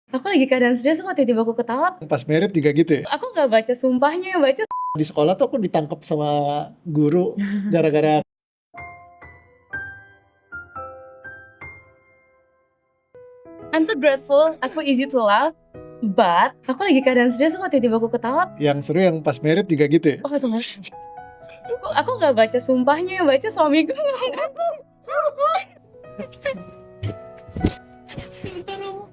Aku lagi keadaan serius kok tiba-tiba aku ketawa. Pas merit juga gitu ya? Aku nggak baca sumpahnya, yang baca Di sekolah tuh aku ditangkap sama guru gara-gara I'm so grateful, aku easy to love. But aku lagi keadaan serius kok tiba-tiba aku ketawa. yang seru yang pas merit juga gitu ya? Oh itu mas. Aku nggak baca sumpahnya, yang baca suamiku.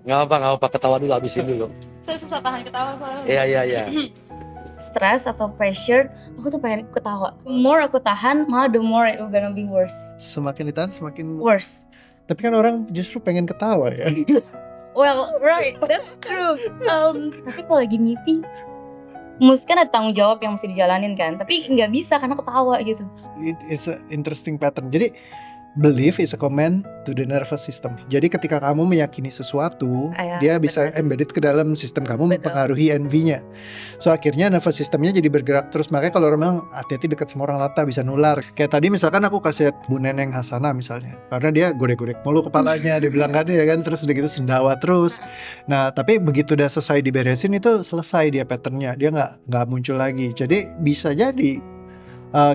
Nggak apa, ketawa dulu, habisin dulu. Saya susah tahan ketawa soalnya. Iya. Stress atau pressure, aku tuh pengen ketawa. The more aku tahan, malah the more it gonna be worse. Semakin ditahan semakin... Worse. Tapi kan orang justru pengen ketawa ya. Well, right, that's true. Tapi kalau lagi meeting, kan ada tanggung jawab yang mesti dijalanin kan. Tapi nggak bisa karena ketawa gitu. It's an interesting pattern. Jadi belief is a command to the nervous system. Jadi ketika kamu meyakini sesuatu, Ya, dia bisa betul. embedded ke dalam sistem kamu, Betul. mempengaruhi NV-nya. So akhirnya nervous systemnya jadi bergerak terus. Makanya kalau orang bilang hati-hati dekat sama orang lata bisa nular. Kayak tadi misalkan aku kasih lihat Bu Neneng Hasanah misalnya, karena dia godek-godek mulu kepalanya, dia bilang kan ya kan, terus udah gitu sendawa terus. Nah tapi begitu udah selesai diberesin itu selesai dia patternnya, dia nggak muncul lagi. Jadi bisa jadi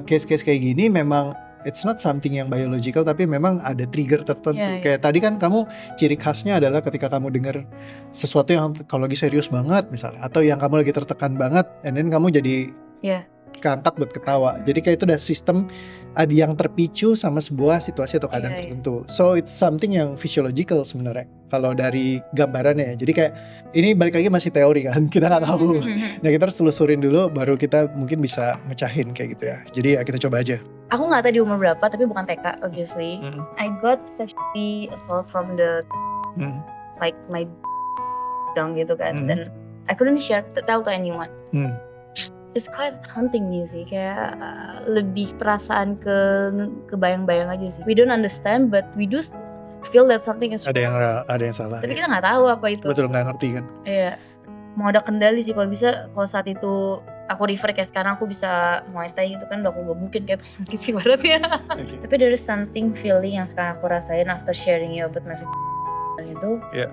case-case kayak gini memang it's not something yang biological, tapi memang ada trigger tertentu. Yeah. Kayak tadi kan kamu ciri khasnya adalah ketika kamu dengar sesuatu yang kalau lagi serius banget misalnya, atau yang kamu lagi tertekan banget, and then kamu jadi Yeah. keangkat buat ketawa. Jadi kayak itu udah sistem ada yang terpicu sama sebuah situasi atau keadaan Yeah. tertentu. So it's something yang physiological sebenarnya. Kalau dari gambarannya ya. Jadi kayak ini balik lagi masih teori kan, kita nggak tahu. Nah kita harus telusurin dulu, baru kita mungkin bisa mecahin kayak gitu ya. Jadi ya kita coba aja. Aku nggak tahu di umur berapa, tapi bukan TK obviously. Hmm. I got sexually assault from the like my down gitu kan, dan I couldn't tell to anyone. It's quite haunting me sih, kayak lebih perasaan ke bayang-bayang aja sih. We don't understand, but we do feel that something is wrong. Ada yang salah. Tapi Ya. kita nggak tahu apa itu. Betul, nggak ngerti kan. Iya, mau ada kendali sih kalau bisa. Kalau saat itu aku refer kayak sekarang aku bisa Muay Thai gitu kan, udah aku gebukin kayak gitu ibaratnya. Okay. Tapi there is something feeling yang sekarang aku rasain after sharing you about my itu. Yeah.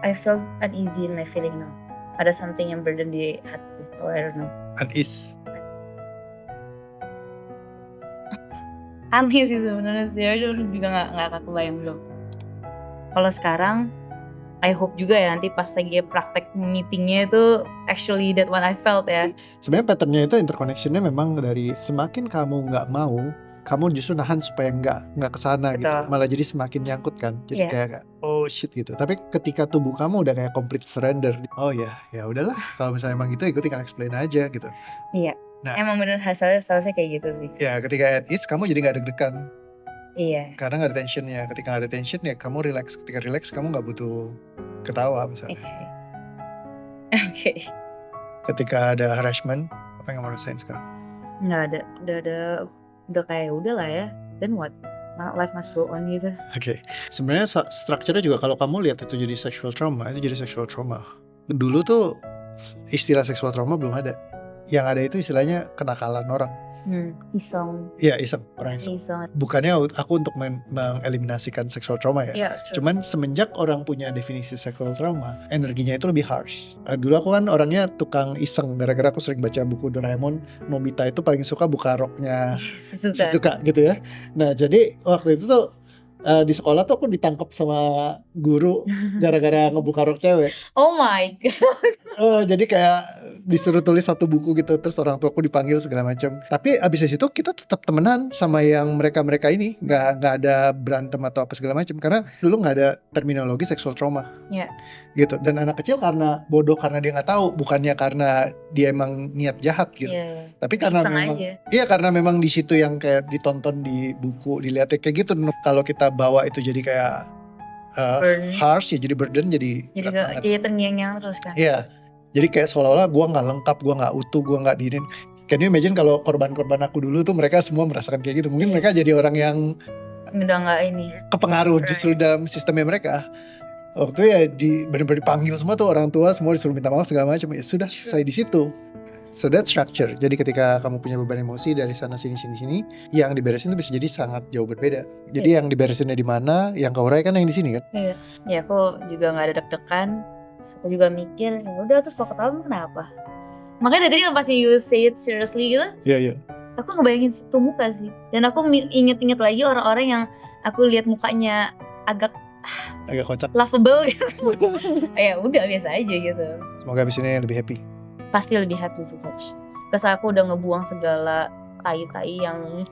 I felt uneasy in my feeling now. Ada something yang burden di hatiku. Oh, I don't know. Unease. Aneh sih sebenarnya sih. Aku juga nggak kebayang belum. Kalau sekarang, I hope juga ya nanti pas lagi praktek meetingnya itu actually that what I felt ya. Sebenarnya patternnya itu interconnectionnya memang dari semakin kamu nggak mau, kamu justru nahan supaya nggak kesana gitu, Betul. malah jadi semakin nyangkut kan, jadi Iya. kayak oh shit gitu. Tapi ketika tubuh kamu udah kayak complete surrender, oh ya udahlah, kalau misalnya emang gitu ikuti kan explain aja gitu. Iya. Nah. Emang bener hasilnya kayak gitu sih. Ya ketika at ease kamu jadi nggak deg-degan, Iya. karena nggak ada tensionnya. Ketika nggak ada tension ya kamu relax. Ketika relax kamu nggak butuh ketawa misalnya. Oke. Ketika ada harassment, apa yang kamu rasain sekarang? Nggak ada. Udah kayak udah lah ya. Then what? Life must go on gitu. Oke. Sebenarnya strukturnya juga kalau kamu lihat itu jadi sexual trauma, itu jadi sexual trauma. Dulu tuh istilah sexual trauma belum ada. Yang ada itu istilahnya kenakalan orang. Iseng. Iya, iseng, orang iseng. Bukannya aku untuk mengeliminasikan sexual trauma ya. Iya. Cuman semenjak orang punya definisi sexual trauma, energinya itu lebih harsh. Dulu aku kan orangnya tukang iseng, gara-gara aku sering baca buku Doraemon. Nobita itu paling suka buka roknya Shizuka gitu ya. Nah jadi waktu itu tuh di sekolah tuh aku ditangkap sama guru gara-gara ngebuka rok cewek. Oh my god. Jadi kayak disuruh tulis satu buku gitu, terus orang tua aku dipanggil segala macam. Tapi abis itu kita tetap temenan sama yang mereka ini, nggak ada berantem atau apa segala macam, karena dulu nggak ada terminologi sexual trauma. Iya. Gitu. Dan anak kecil karena bodoh, karena dia nggak tahu, bukannya karena dia emang niat jahat gitu. Iya. Tapi karena Iseng memang aja. iya, karena memang di situ yang kayak ditonton di buku, dilihat kayak gitu. Kalau kita bawa itu jadi kayak harsh ya, jadi burden, jadi berat banget. Jadi terngiang-ngiang terus kan. Iya. Jadi kayak seolah-olah gue gak lengkap, gue gak utuh, gue gak diinin. Can you imagine kalau korban-korban aku dulu tuh mereka semua merasakan kayak gitu. Mungkin mereka jadi orang yang Udah gak ini. kepengaruh justru dalam sistemnya mereka. Waktu ya bener-bener dipanggil semua tuh orang tua, semua disuruh minta maaf segala macam. Ya sudah selesai di situ. So that structure. Jadi ketika kamu punya beban emosi dari sana sini, yang diberesin itu bisa jadi sangat jauh berbeda. Jadi yang diberesinnya di mana, yang keurai kan yang di sini kan. Iya. Ya aku juga gak ada deg-degan. Terus aku juga mikir, ya udah terus kalau ketawa kenapa? Makanya dari tadi pas you say it seriously gitu, Iya. aku ngebayangin satu muka sih. Dan aku inget-inget lagi orang-orang yang aku lihat mukanya agak Agak kocak. laughable gitu. Ya udah biasa aja gitu. Semoga abis ini lebih happy. Pasti lebih happy sih coach. Terus aku udah ngebuang segala tai-tai yang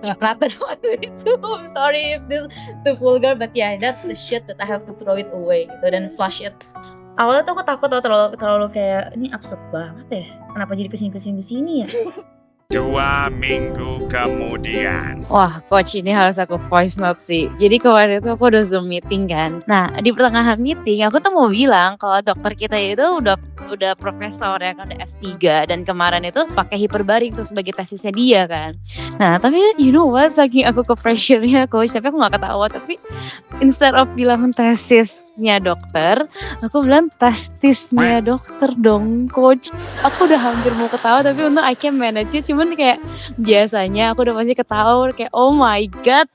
cipratan waktu itu. I'm sorry if this too vulgar, but yeah, that's the shit that I have to throw it away gitu dan flush it. Awalnya tuh aku takut terlalu kayak ini absurd banget ya. Kenapa jadi kesini ya? 2 minggu kemudian. Wah, coach ini harus aku voice note sih. Jadi kemarin itu aku udah Zoom meeting kan. Nah, di pertengahan meeting aku tuh mau bilang kalau dokter kita itu udah profesor ya kan, udah S3 dan kemarin itu pakai hiperbarik tuh sebagai tesisnya dia kan. Nah, tapi you know what, saking aku ke pressure-nya coach, tapi aku gak ketawa, tapi instead of bilang tesisnya dokter, aku bilang testisnya dokter dong coach. Aku udah hampir mau ketawa tapi untung I can manage it, cuman kayak biasanya aku udah pasti ketawa kayak oh my god